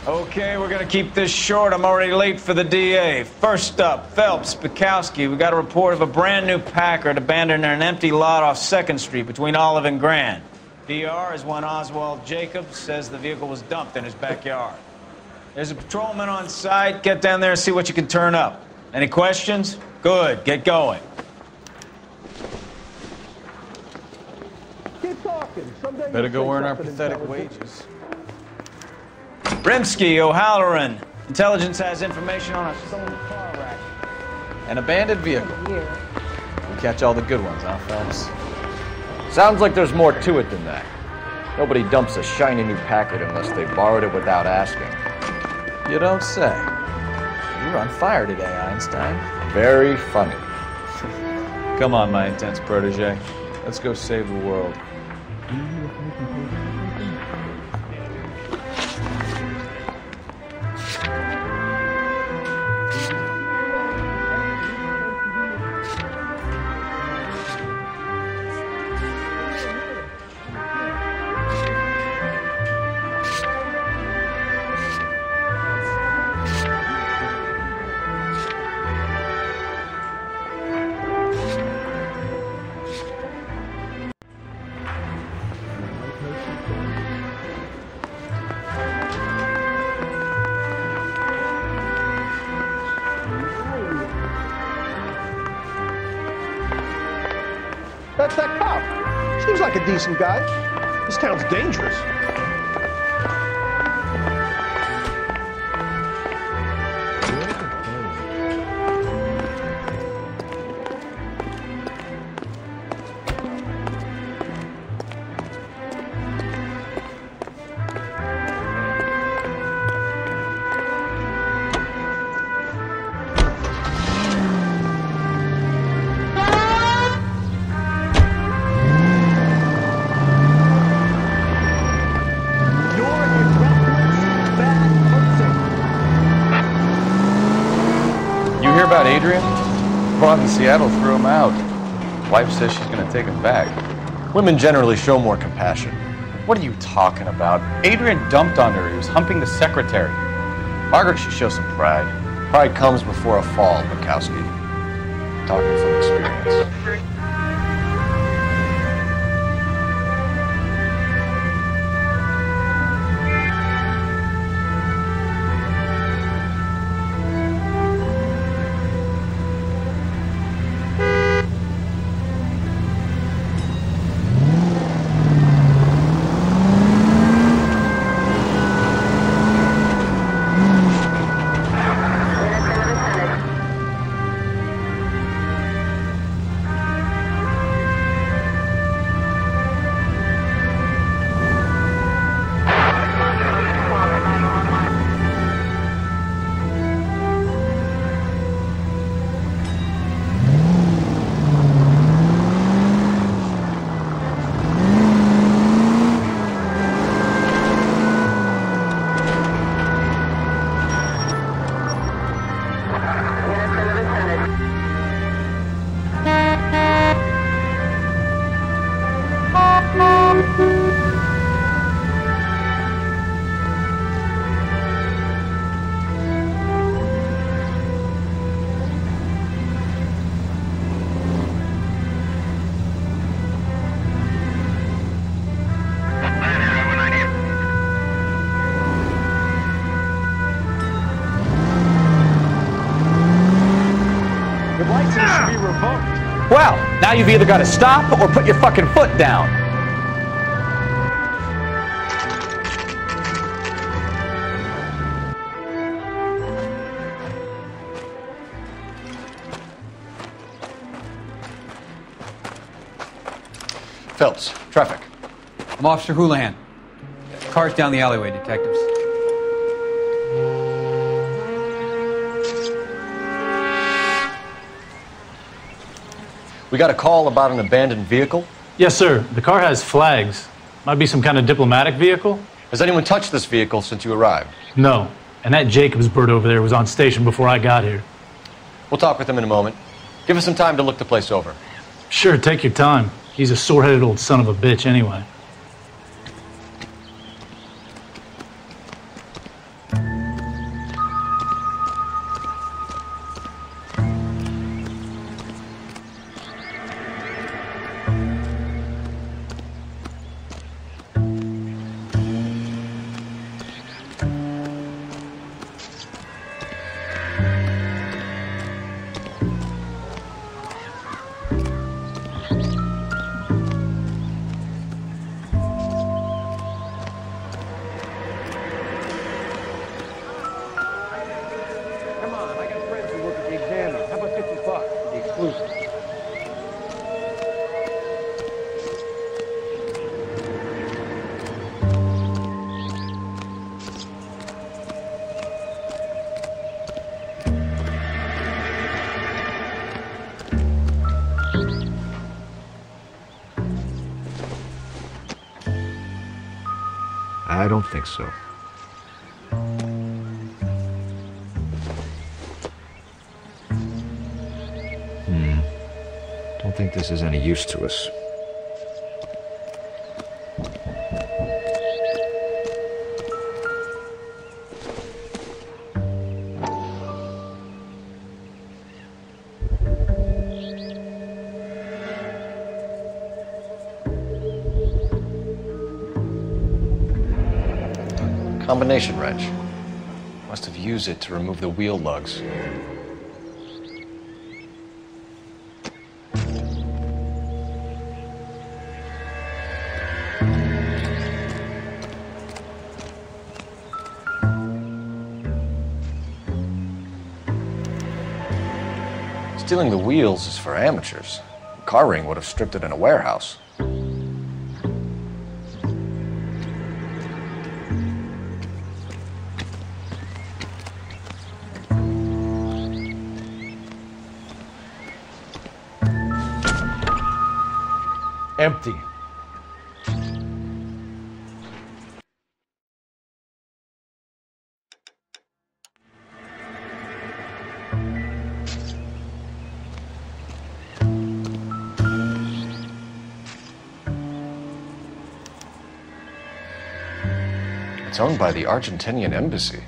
Okay, we're gonna keep this short. I'm already late for the DA. First up, Phelps, Bekowsky. We got a report of a brand new Packard abandoned in an empty lot off 2nd Street between Olive and Grand. DR is one Oswald Jacobs, says the vehicle was dumped in his backyard. There's a patrolman on site. Get down there and see what you can turn up. Any questions? Good, get going. Keep talking. Better go earn our pathetic wages. Rimsky, O'Halloran. Intelligence has information on a stolen car rack. An abandoned vehicle. We catch all the good ones, huh, Phelps? Sounds like there's more to it than that. Nobody dumps a shiny new Packard unless they borrowed it without asking. You don't say. You're on fire today, Einstein. Very funny. Come on, my intense protege. Let's go save the world. That's that cop. Seems like a decent guy. This town's dangerous. About Adrian? Bob in Seattle threw him out. Wife says she's gonna take him back. Women generally show more compassion. What are you talking about? Adrian dumped on her. He was humping the secretary. Margaret should show some pride. Pride comes before a fall, Bekowsky. Talking from experience. Well, now you've either got to stop or put your fucking foot down. Phelps, traffic. I'm Officer Houlihan. Cars down the alleyway, detectives. We got a call about an abandoned vehicle? Yes, sir. The car has flags. Might be some kind of diplomatic vehicle. Has anyone touched this vehicle since you arrived? No. And that Jacobs bird over there was on station before I got here. We'll talk with him in a moment. Give us some time to look the place over. Sure, take your time. He's a sore-headed old son of a bitch anyway. I don't think so. Don't think this is any use to us. Combination wrench. Must have used it to remove the wheel lugs. Stealing the wheels is for amateurs. Car ring would have stripped it in a warehouse. Empty. It's owned by the Argentinian embassy.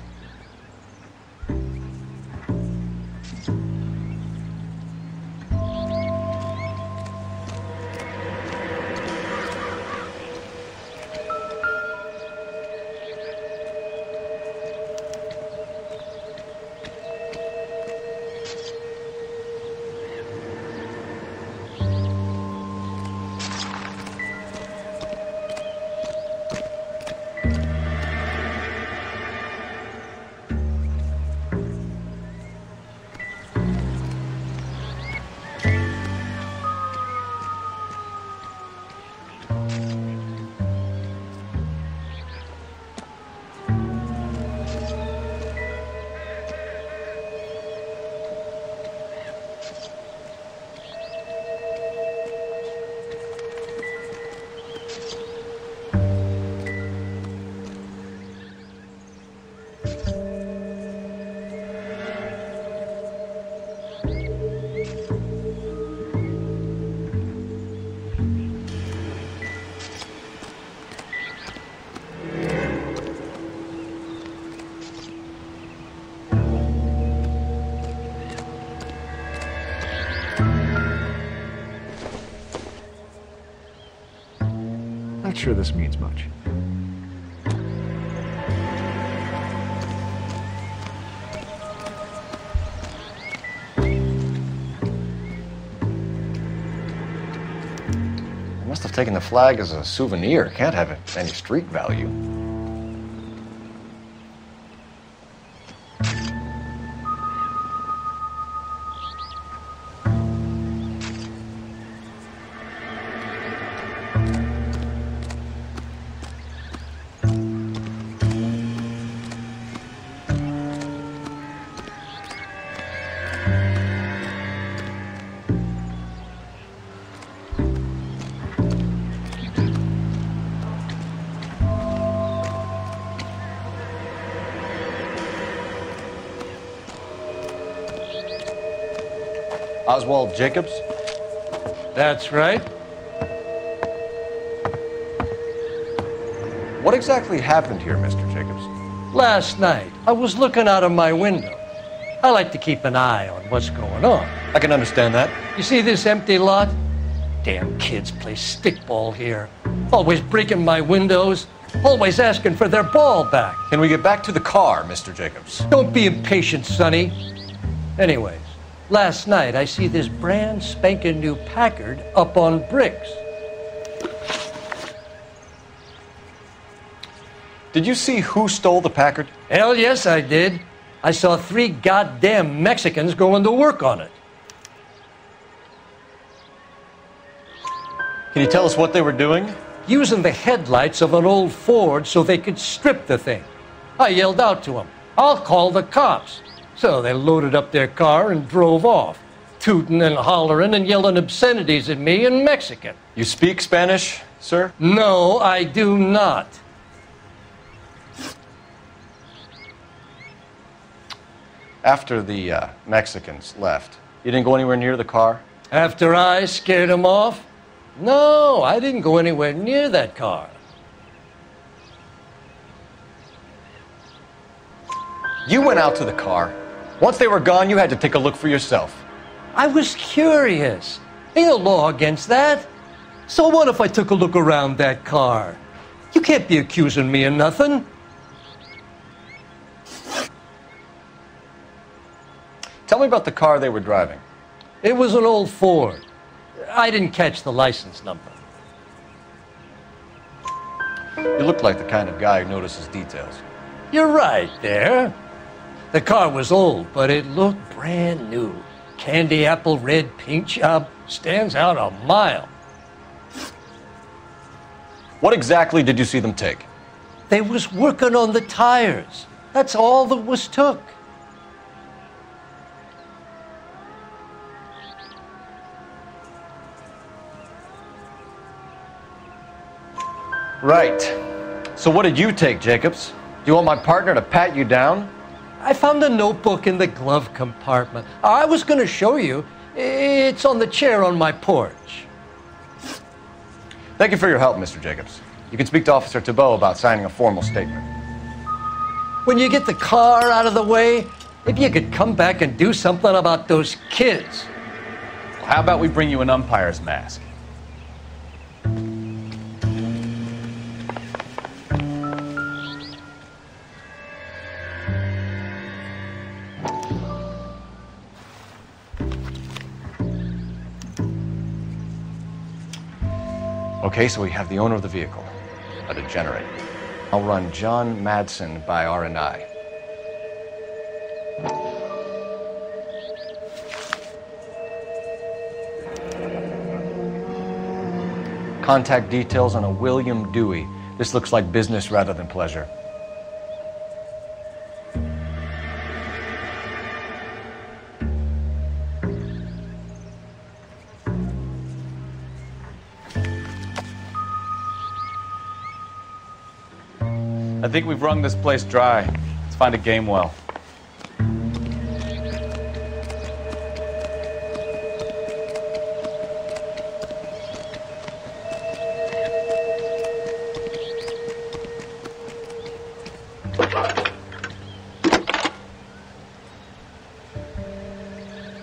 Not sure this means much. They must have taken the flag as a souvenir. Can't have any street value. Oswald Jacobs? That's right. What exactly happened here, Mr. Jacobs? Last night, I was looking out of my window. I like to keep an eye on what's going on. I can understand that. You see this empty lot? Damn kids play stickball here. Always breaking my windows. Always asking for their ball back. Can we get back to the car, Mr. Jacobs? Don't be impatient, Sonny. Anyways, last night I see this brand spanking new Packard up on bricks. Did you see who stole the Packard? Hell yes, I did. I saw 3 goddamn Mexicans going to work on it. Can you tell us what they were doing? Using the headlights of an old Ford so they could strip the thing. I yelled out to them, "I'll call the cops." So they loaded up their car and drove off, tooting and hollering and yelling obscenities at me in Mexican. You speak Spanish, sir? No, I do not. After the Mexicans left, you didn't go anywhere near the car? After I scared him off? No, I didn't go anywhere near that car. You went out to the car. Once they were gone, you had to take a look for yourself. I was curious. Ain't no law against that. So what if I took a look around that car? You can't be accusing me of nothing. Tell me about the car they were driving. It was an old Ford. I didn't catch the license number. You look like the kind of guy who notices details. You're right there. The car was old, but it looked brand new. Candy apple red paint job stands out a mile. What exactly did you see them take? They was working on the tires. That's all that was took. Right. So what did you take, Jacobs? Do you want my partner to pat you down? I found a notebook in the glove compartment. I was going to show you. It's on the chair on my porch. Thank you for your help, Mr. Jacobs. You can speak to Officer Thibault about signing a formal statement. When you get the car out of the way, if you could come back and do something about those kids. How about we bring you an umpire's mask? Okay, so we have the owner of the vehicle, a degenerate. I'll run John Madsen by R&I. Contact details on a William Dewey. This looks like business rather than pleasure. I think we've wrung this place dry. Let's find a game well.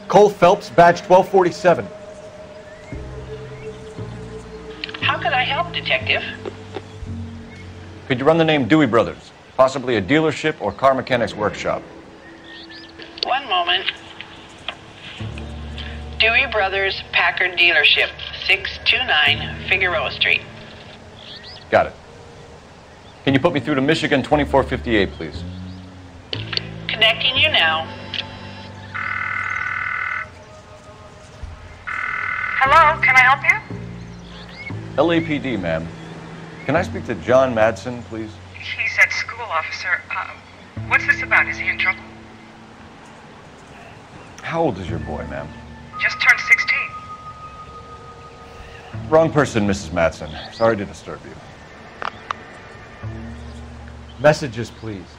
Cole Phelps, badge 1247. How could I help, Detective? Could you run the name Dewey Brothers? Possibly a dealership or car mechanics workshop. One moment. Dewey Brothers Packard Dealership, 629 Figueroa Street. Got it. Can you put me through to Michigan 2458, please? Connecting you now. Hello, can I help you? LAPD, ma'am. Can I speak to John Madsen, please? He's at school, officer. What's this about? Is he in trouble? How old is your boy, ma'am? Just turned 16. Wrong person, Mrs. Madsen. Sorry to disturb you. Messages, please.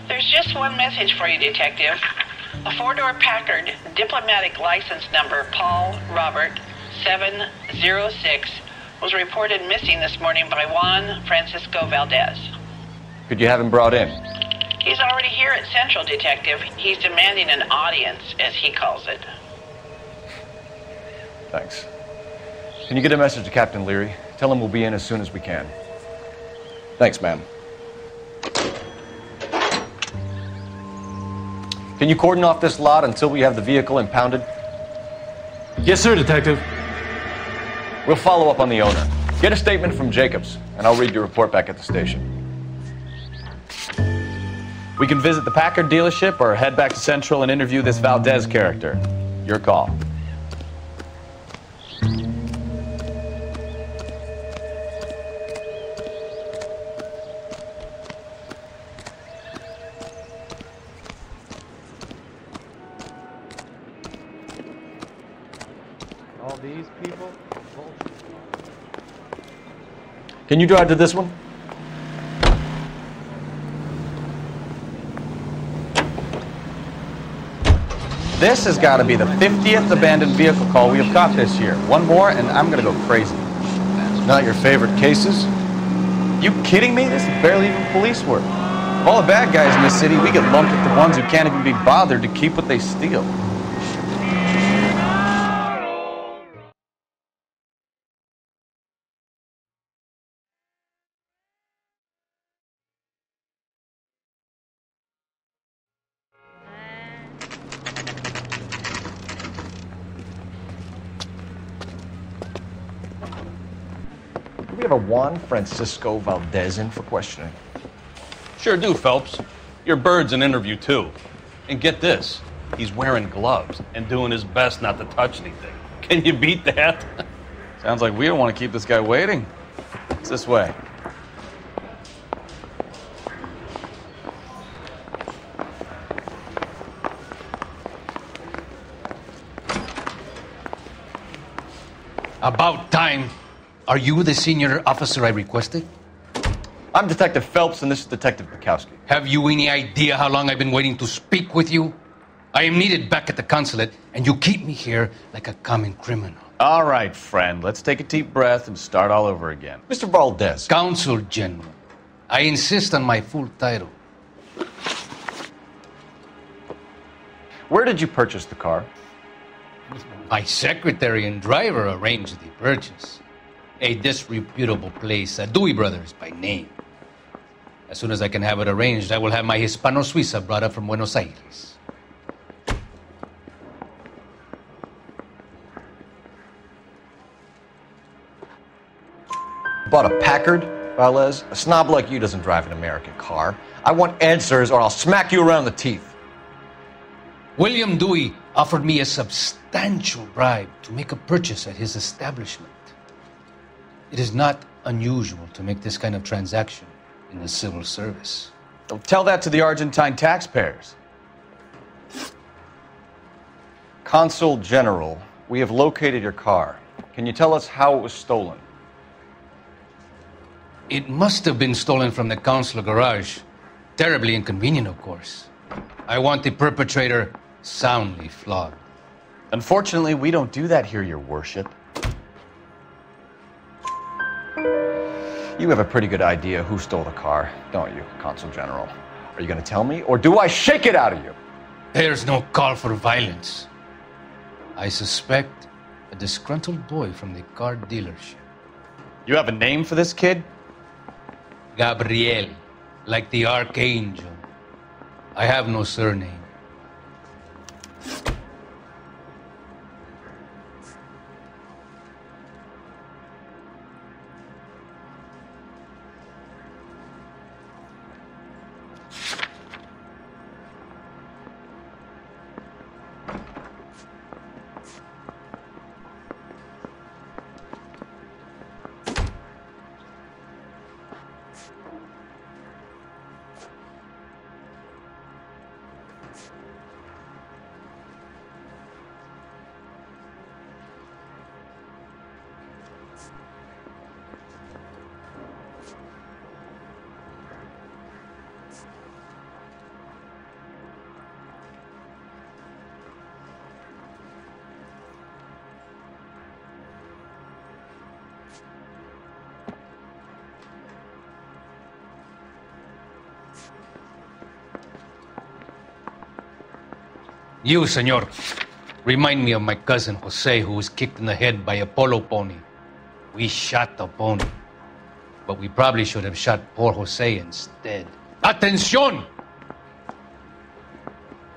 There's just one message for you, Detective. A four-door Packard, diplomatic license number Paul Robert 706, was reported missing this morning by Juan Francisco Valdez. Could you have him brought in? He's already here at Central, Detective. He's demanding an audience, as he calls it. Thanks. Can you get a message to Captain Leary? Tell him we'll be in as soon as we can. Thanks, ma'am. Can you cordon off this lot until we have the vehicle impounded? Yes, sir, Detective. We'll follow up on the owner. Get a statement from Jacobs, and I'll read your report back at the station. We can visit the Packard dealership or head back to Central and interview this Valdez character. Your call. All these people? Can you drive to this one? This has got to be the 50th abandoned vehicle call we have caught this year. One more, and I'm going to go crazy. Not your favorite cases? You kidding me? This is barely even police work. Of all the bad guys in this city, we get lumped with the ones who can't even be bothered to keep what they steal. We have a Juan Francisco Valdez in for questioning. Sure do, Phelps. Your bird's an interview, too. And get this, he's wearing gloves and doing his best not to touch anything. Can you beat that? Sounds like we don't want to keep this guy waiting. It's this way. About time. Are you the senior officer I requested? I'm Detective Phelps, and this is Detective Bekowsky. Have you any idea how long I've been waiting to speak with you? I am needed back at the consulate, and you keep me here like a common criminal. All right, friend. Let's take a deep breath and start all over again. Mr. Valdez. Consul General. I insist on my full title. Where did you purchase the car? My secretary and driver arranged the purchase. A disreputable place, Dewey Brothers by name. As soon as I can have it arranged, I will have my Hispano Suiza brought up from Buenos Aires. Bought a Packard, Valdez? A snob like you doesn't drive an American car. I want answers or I'll smack you around the teeth. William Dewey offered me a substantial bribe to make a purchase at his establishment. It is not unusual to make this kind of transaction in the civil service. Don't tell that to the Argentine taxpayers. Consul General, we have located your car. Can you tell us how it was stolen? It must have been stolen from the consular garage. Terribly inconvenient, of course. I want the perpetrator soundly flogged. Unfortunately, we don't do that here, Your Worship. You have a pretty good idea who stole the car, don't you, Consul General? Are you going to tell me, or do I shake it out of you? There's no call for violence. I suspect a disgruntled boy from the car dealership. You have a name for this kid? Gabriel, like the archangel. I have no surname. You, senor, remind me of my cousin Jose, who was kicked in the head by a polo pony. We shot the pony, but we probably should have shot poor Jose instead. Atención!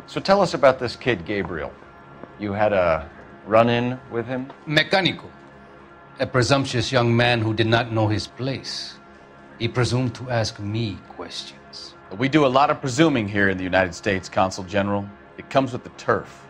So tell us about this kid, Gabriel. You had a run-in with him? Mecánico. A presumptuous young man who did not know his place. He presumed to ask me questions. We do a lot of presuming here in the United States, Consul General. It comes with the turf.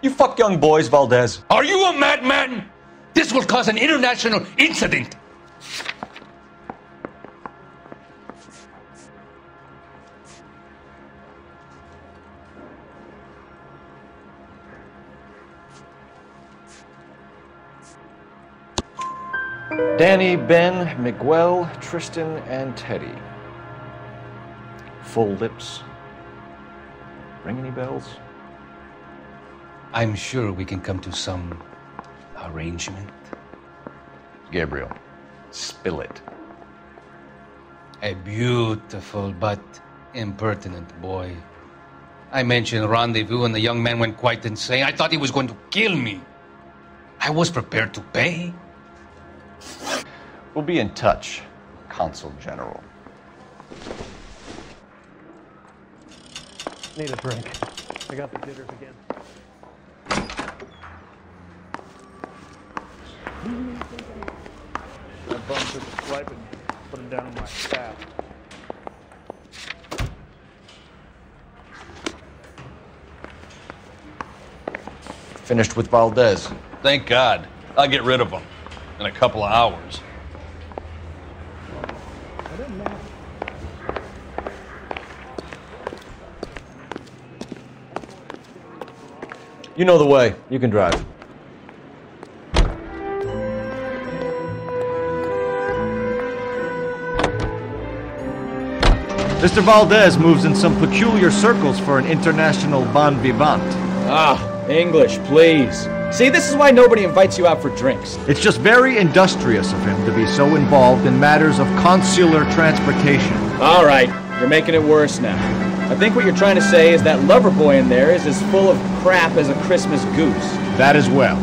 You fuck young boys, Valdez. Are you a madman? This will cause an international incident. Danny, Ben, Miguel, Tristan, and Teddy. Full lips. Ring any bells? I'm sure we can come to some arrangement. Gabriel, spill it. A beautiful but impertinent boy. I mentioned rendezvous and the young man went quite insane. I thought he was going to kill me. I was prepared to pay. We'll be in touch, Consul General. Need a drink. I got the jitters again. I bumped through the swipe and put him down on my staff. Finished with Valdez. Thank God. I'll get rid of him in a couple of hours. You know the way. You can drive. Mr. Valdez moves in some peculiar circles for an international bon vivant. Ah, English, please. See, this is why nobody invites you out for drinks. It's just very industrious of him to be so involved in matters of consular transportation. All right, you're making it worse now. I think what you're trying to say is that lover boy in there is as full of crap as a Christmas goose. That as well.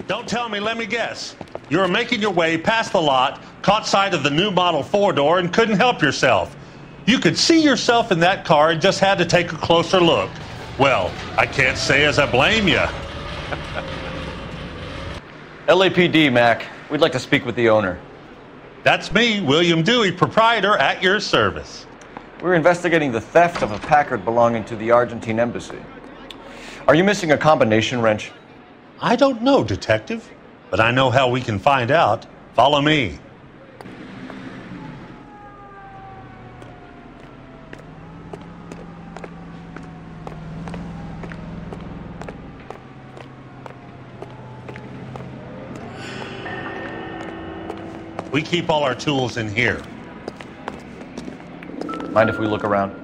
Don't tell me, let me guess. You were making your way past the lot, caught sight of the new model four-door, and couldn't help yourself. You could see yourself in that car and just had to take a closer look. Well, I can't say as I blame you. LAPD, Mac. We'd like to speak with the owner. That's me, William Dewey, proprietor, at your service. We're investigating the theft of a Packard belonging to the Argentine embassy. Are you missing a combination wrench? I don't know, Detective, but I know how we can find out. Follow me. We keep all our tools in here. Mind if we look around?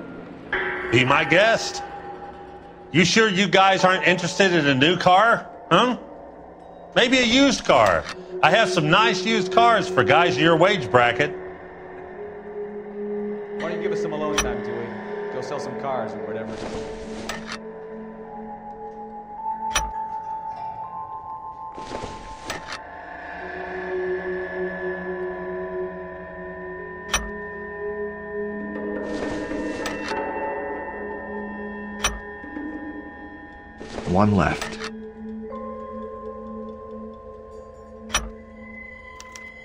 Be my guest. You sure you guys aren't interested in a new car? Huh? Maybe a used car. I have some nice used cars for guys in your wage bracket. Why don't you give us some alone time, Dewey? Go sell some cars or whatever. One left.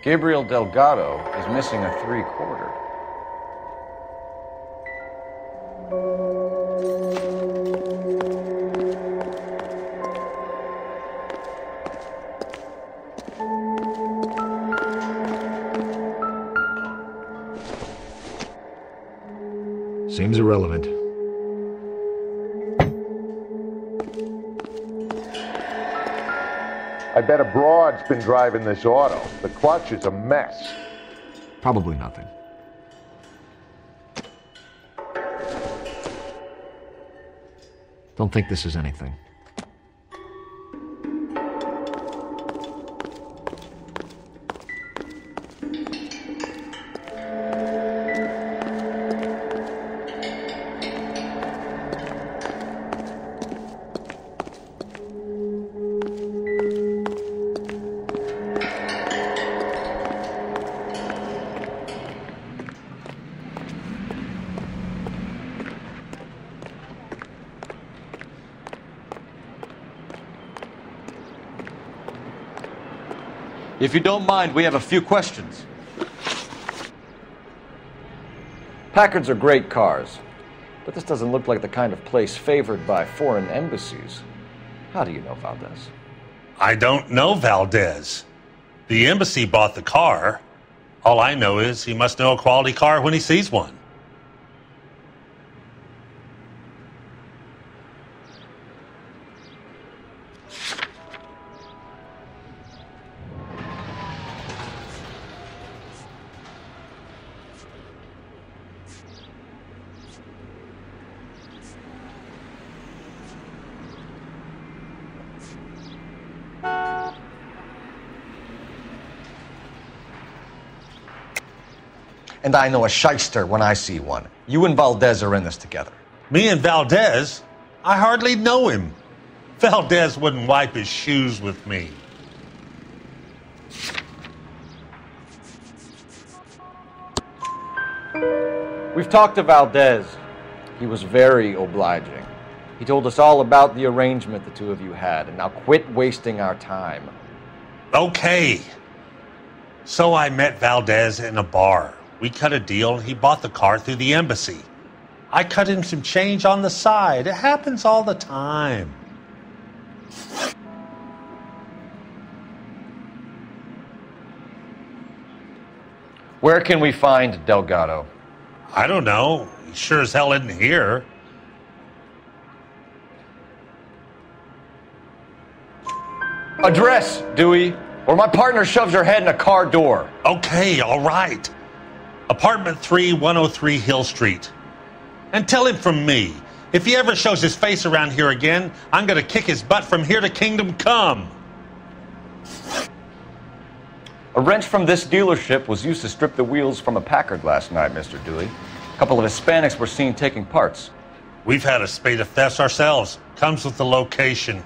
Gabriel Delgado is missing a 3/4. Seems irrelevant. I bet a broad's been driving this auto. The clutch is a mess. Probably nothing. Don't think this is anything. If you don't mind, we have a few questions. Packards are great cars, but this doesn't look like the kind of place favored by foreign embassies. How do you know Valdez? I don't know Valdez. The embassy bought the car. All I know is he must know a quality car when he sees one. And I know a shyster when I see one. You and Valdez are in this together. Me and Valdez? I hardly know him. Valdez wouldn't wipe his shoes with me. We've talked to Valdez. He was very obliging. He told us all about the arrangement the two of you had, and now quit wasting our time. Okay. So I met Valdez in a bar. We cut a deal, and he bought the car through the embassy. I cut him some change on the side. It happens all the time. Where can we find Delgado? I don't know. He sure as hell isn't here. Address, Dewey, or my partner shoves your head in a car door. Okay, all right. Apartment 3, 103 Hill Street. And tell him from me, if he ever shows his face around here again, I'm going to kick his butt from here to Kingdom Come. A wrench from this dealership was used to strip the wheels from a Packard last night, Mr. Dewey. A couple of Hispanics were seen taking parts. We've had a spate of thefts ourselves. Comes with the location.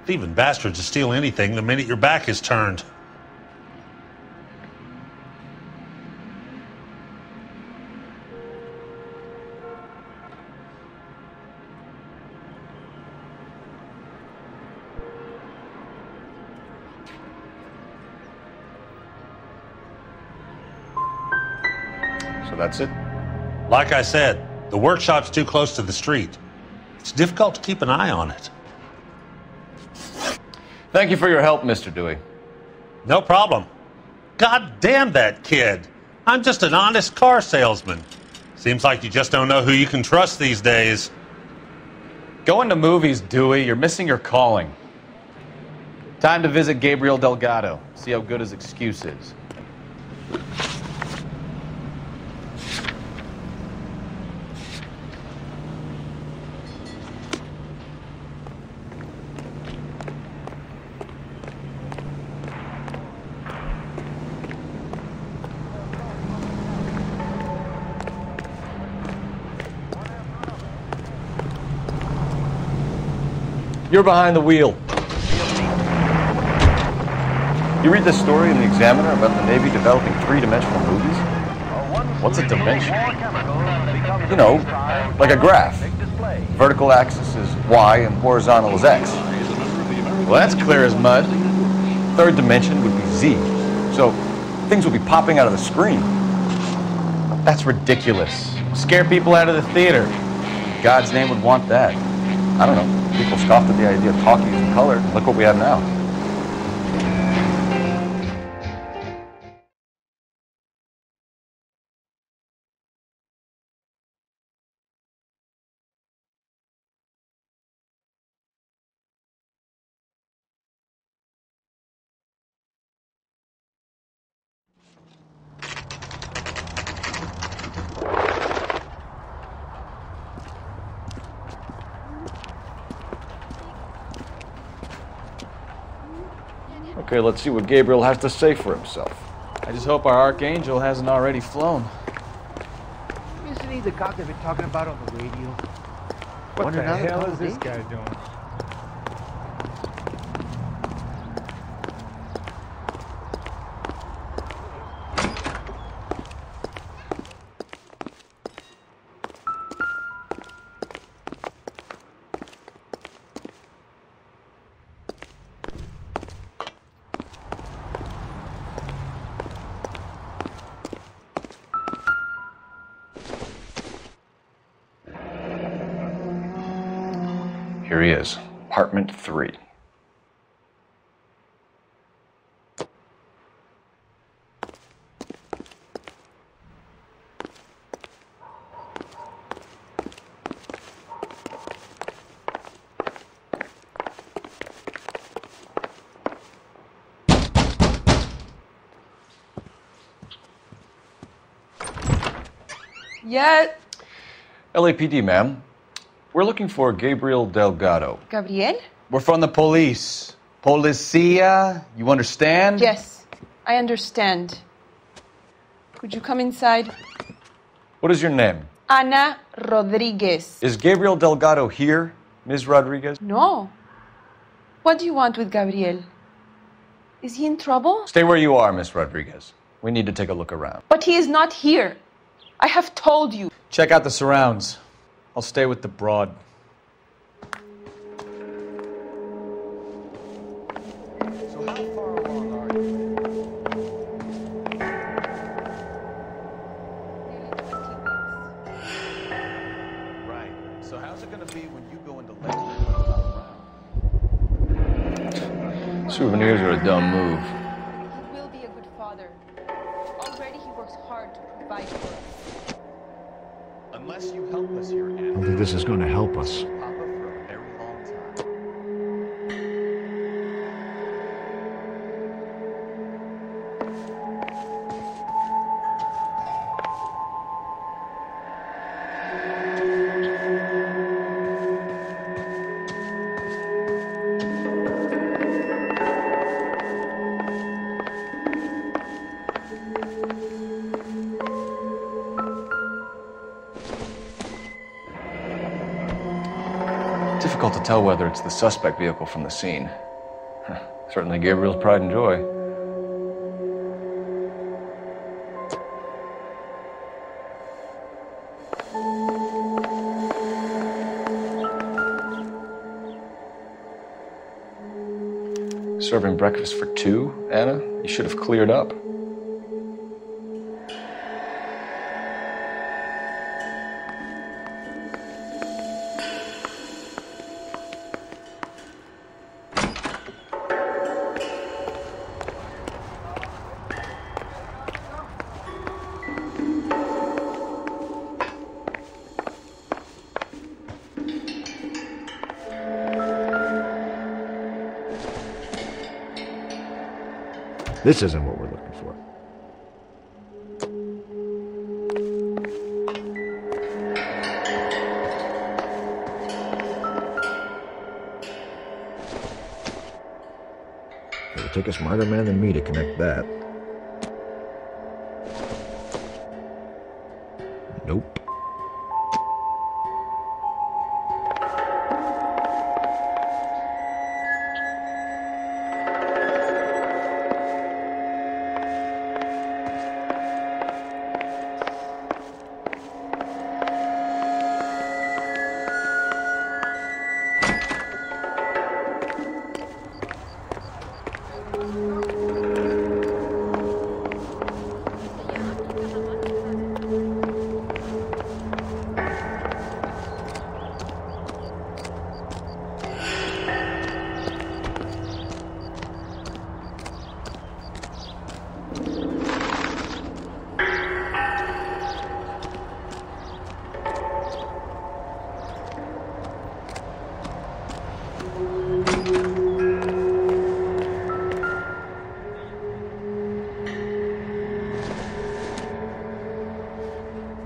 Thieving bastards to steal anything the minute your back is turned. So that's it? Like I said, the workshop's too close to the street. It's difficult to keep an eye on it. Thank you for your help, Mr. Dewey. No problem. God damn that kid. I'm just an honest car salesman. Seems like you just don't know who you can trust these days. Going to movies, Dewey. You're missing your calling. Time to visit Gabriel Delgado. See how good his excuse is. You're behind the wheel. You read this story in the Examiner about the Navy developing three-dimensional movies? What's a dimension? You know, like a graph. Vertical axis is Y and horizontal is X. Well, that's clear as mud. Third dimension would be Z. So things would be popping out of the screen. That's ridiculous. Scare people out of the theater. God's name would want that. I don't know. People scoffed at the idea of talkies in color. Look what we have now. Okay, let's see what Gabriel has to say for himself. I just hope our Archangel hasn't already flown. Isn't he the guy they've been talking about on the radio? What the hell is this guy doing? Here he is, apartment 3. Yeah. LAPD, ma'am. We're looking for Gabriel Delgado. Gabriel? We're from the police. Policia, you understand? Yes, I understand. Could you come inside? What is your name? Ana Rodriguez. Is Gabriel Delgado here, Ms. Rodriguez? No. What do you want with Gabriel? Is he in trouble? Stay where you are, Ms. Rodriguez. We need to take a look around. But he is not here. I have told you. Check out the surrounds. I'll stay with the broad. So how far along are you? Right. So how's it going to be when you go into labor and it's not around? Souvenirs are a dumb move. He will be a good father. Already he works hard to provide for us. Unless you help us here, Anna. I don't think this is going to help us. Papa for a very long time. Difficult to tell whether it's the suspect vehicle from the scene. Certainly Gabriel's pride and joy. Serving breakfast for 2, Anna? You should have cleared up. This isn't what we're looking for. It'll take a smarter man than me to connect that. Nope.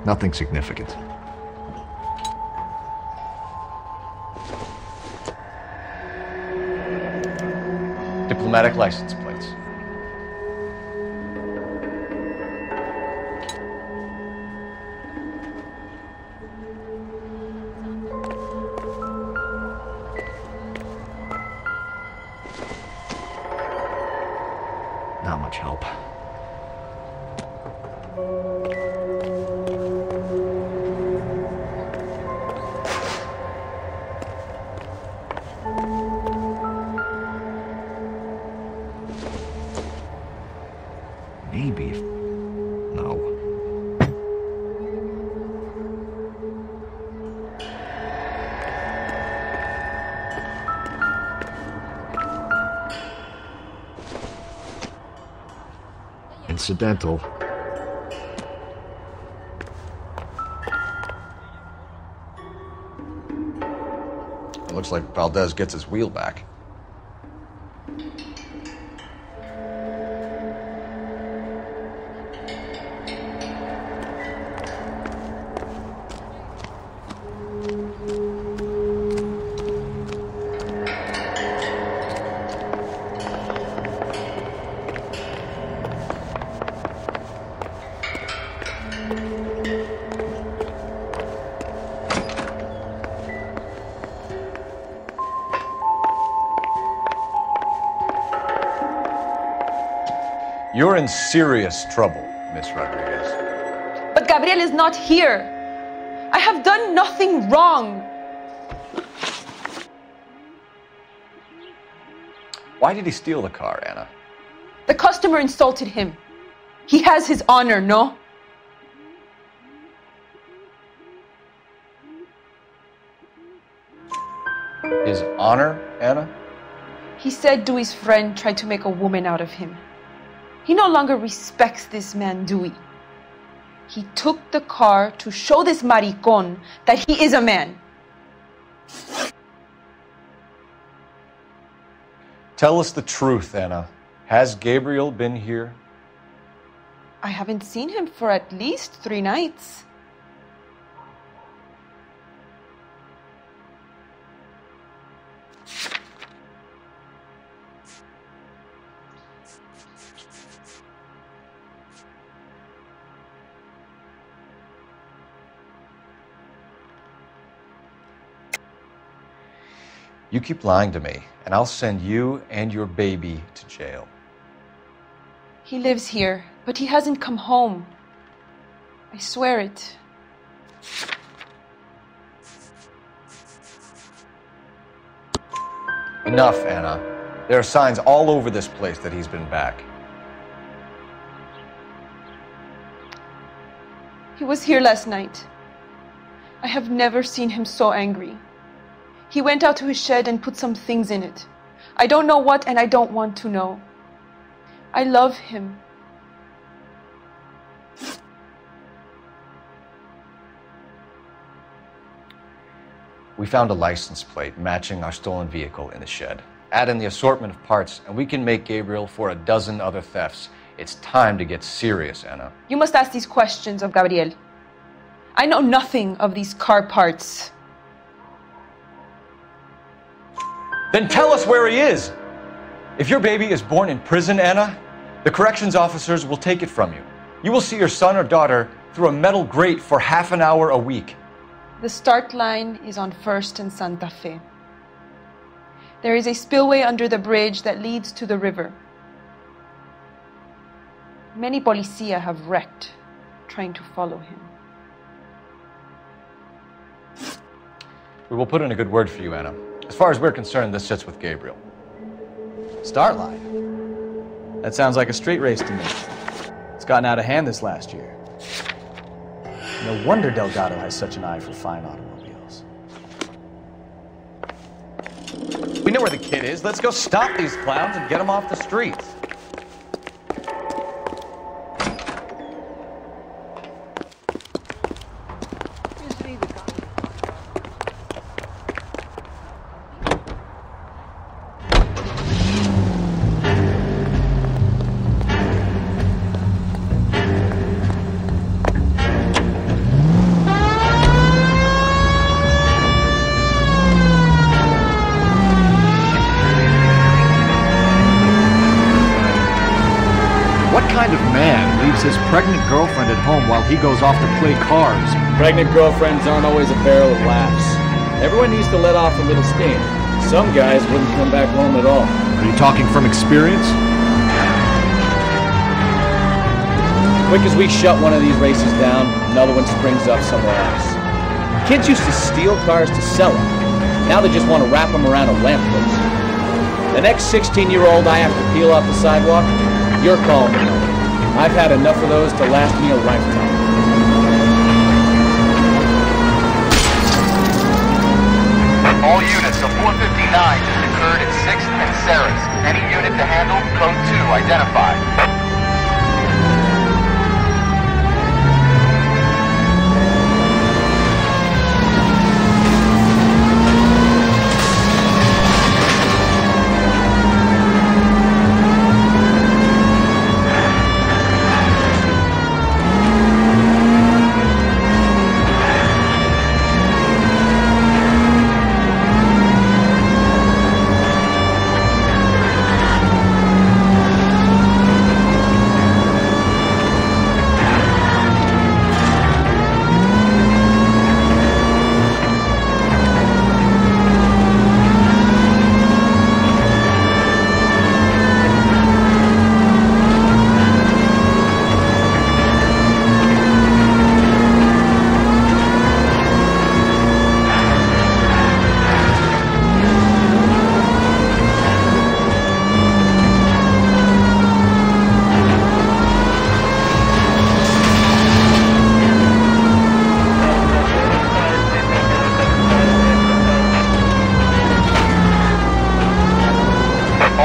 Nothing significant. Diplomatic license plates. Not much help. Maybe if... No. incidental. It looks like Valdez gets his wheel back. You're in serious trouble, Miss Rodriguez. But Gabriel is not here. I have done nothing wrong. Why did he steal the car, Anna? The customer insulted him. He has his honor, no? His honor, Anna? He said Dewey's friend tried to make a woman out of him. He no longer respects this man, Dewey. He took the car to show this maricón that he is a man. Tell us the truth, Anna. Has Gabriel been here? I haven't seen him for at least 3 nights. You keep lying to me, and I'll send you and your baby to jail. He lives here, but he hasn't come home. I swear it. Enough, Anna. There are signs all over this place that he's been back. He was here last night. I have never seen him so angry. He went out to his shed and put some things in it. I don't know what, and I don't want to know. I love him. We found a license plate matching our stolen vehicle in the shed. Add in the assortment of parts, and we can make Gabriel for a dozen other thefts. It's time to get serious, Anna. You must ask these questions of Gabriel. I know nothing of these car parts. Then tell us where he is! If your baby is born in prison, Anna, the corrections officers will take it from you. You will see your son or daughter through a metal grate for half an hour a week. The start line is on 1st and Santa Fe. There is a spillway under the bridge that leads to the river. Many policia have wrecked trying to follow him. We will put in a good word for you, Anna. As far as we're concerned, this sits with Gabriel. Start line? That sounds like a street race to me. It's gotten out of hand this last year. No wonder Delgado has such an eye for fine automobiles. We know where the kid is. Let's go stop these clowns and get them off the streets. His pregnant girlfriend at home while he goes off to play cards. Pregnant girlfriends aren't always a barrel of laughs. Everyone needs to let off a little steam. Some guys wouldn't come back home at all. Are you talking from experience? Quick as we shut one of these races down, another one springs up somewhere else. Kids used to steal cars to sell them. Now they just want to wrap them around a lamppost. The next 16-year-old I have to peel off the sidewalk, you're calling me. I've had enough of those to last me a lifetime. All units of 459 just occurred at 6th and Sarah's. Any unit to handle, code 2 identified.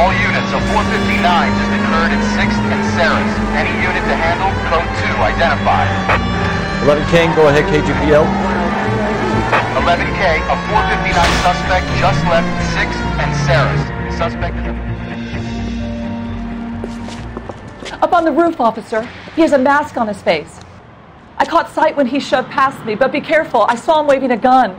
All units, a 459 just occurred at 6th and Saris. Any unit to handle, code 2 identified. 11 King, go ahead, KGPL. 11K, a 459 suspect just left 6th and Saris. Suspect Up on the roof, officer. He has a mask on his face. I caught sight when he shoved past me, but be careful. I saw him waving a gun.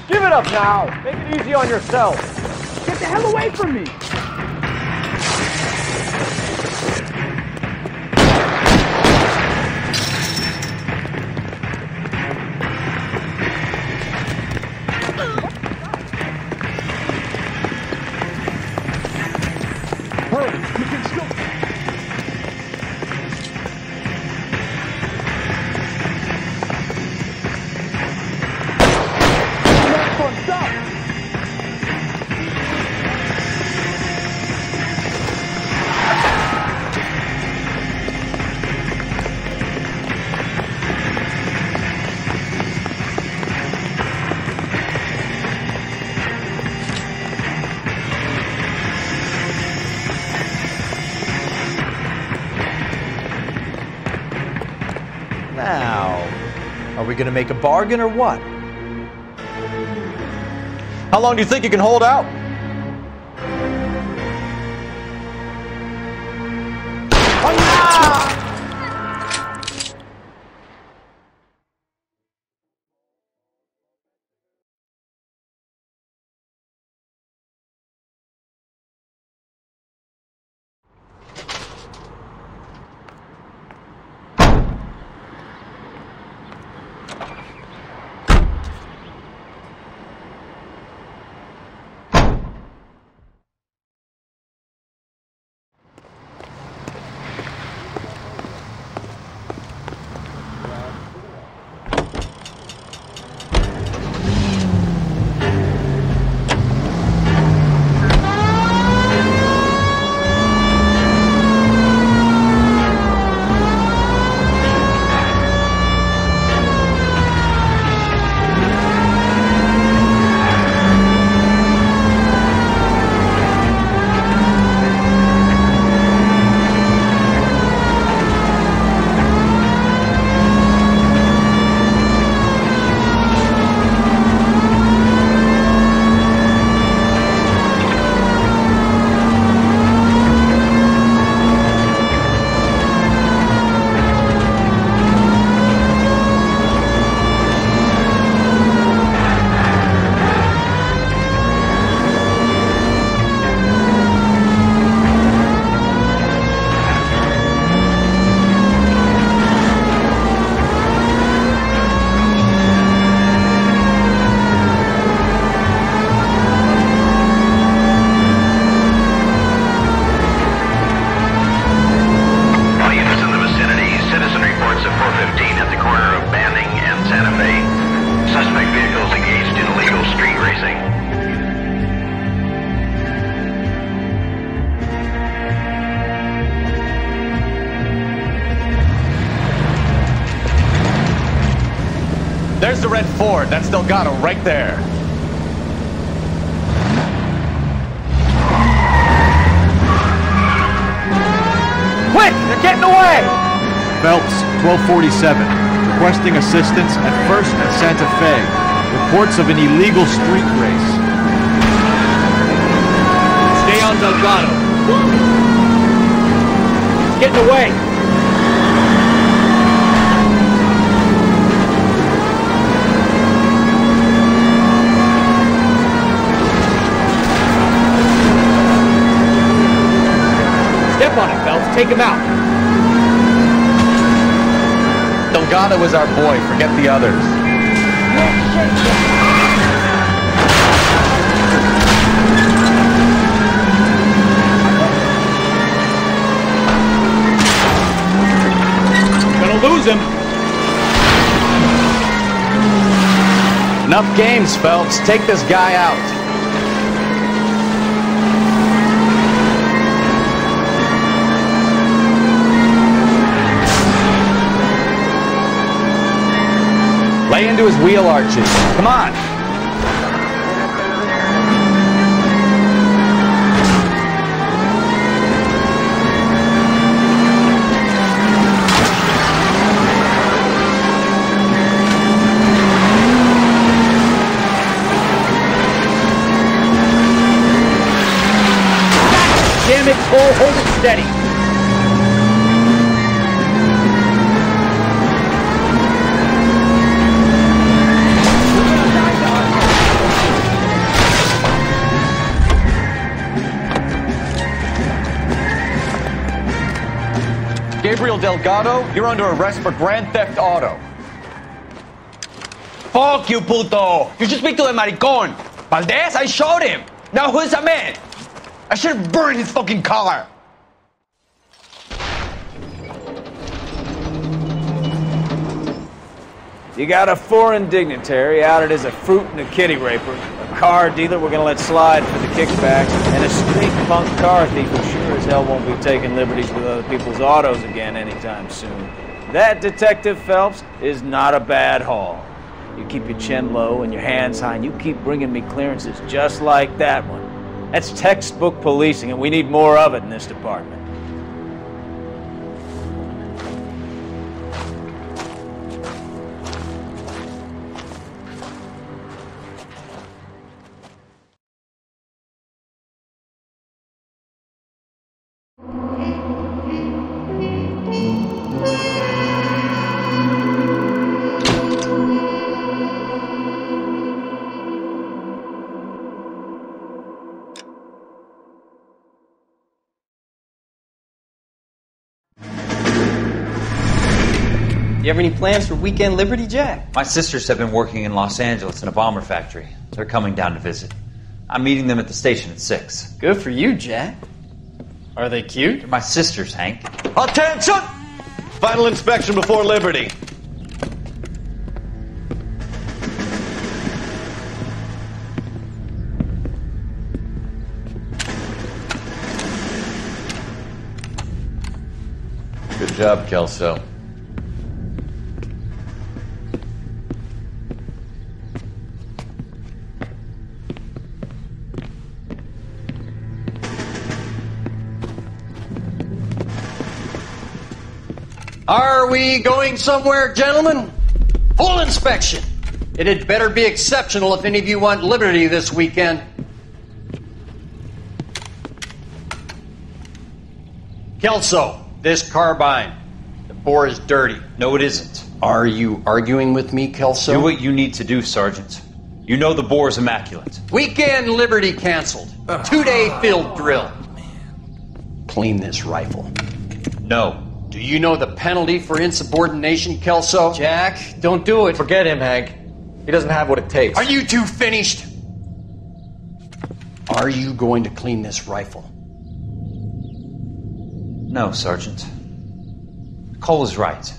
Give it up now. Make it easy on yourself. Get the hell away from me. Hurry, you can still... Now, are we gonna make a bargain or what? How long do you think you can hold out? There's the red Ford. That's Delgado right there. Quick! They're getting away! Phelps, 1247. Requesting assistance at 1st and Santa Fe. Reports of an illegal street race. Stay on Delgado. He's getting away. Step on it, Phelps. Take him out. Delgado is our boy. Forget the others. Gonna lose him. Enough games, Phelps. Take this guy out. into his wheel arches. Come on. Damn it, Cole, hold it steady. Gabriel Delgado, you're under arrest for grand theft auto. Fuck you, puto! You should speak to the maricón. Valdez, I showed him. Now who's the man? I should have burned his fucking car. You got a foreign dignitary outed as a fruit and a kitty raper, a car dealer we're gonna let slide for the kickbacks, and a street punk car thief who sure as hell won't be taking liberties with other people's autos again anytime soon. That, Detective Phelps, is not a bad haul. You keep your chin low and your hands high, and you keep bringing me clearances just like that one. That's textbook policing, and we need more of it in this department. You have any plans for weekend Liberty, Jack? My sisters have been working in Los Angeles in a bomber factory. They're coming down to visit. I'm meeting them at the station at 6. Good for you, Jack. Are they cute? They're my sisters, Hank. Attention! Final inspection before Liberty. Good job, Kelso. Are we going somewhere, gentlemen? Full inspection. It had better be exceptional if any of you want liberty this weekend. Kelso, this carbine. The bore is dirty. No, it isn't. Are you arguing with me, Kelso? Do what you need to do, Sergeant. You know the bore is immaculate. Weekend liberty canceled. 2-day field drill. Clean this rifle. No. Do you know the penalty for insubordination, Kelso? Jack, don't do it. Forget him, Hank. He doesn't have what it takes. Are you two finished? Are you going to clean this rifle? No, Sergeant. Cole is right.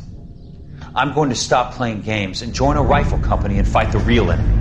I'm going to stop playing games and join a rifle company and fight the real enemy.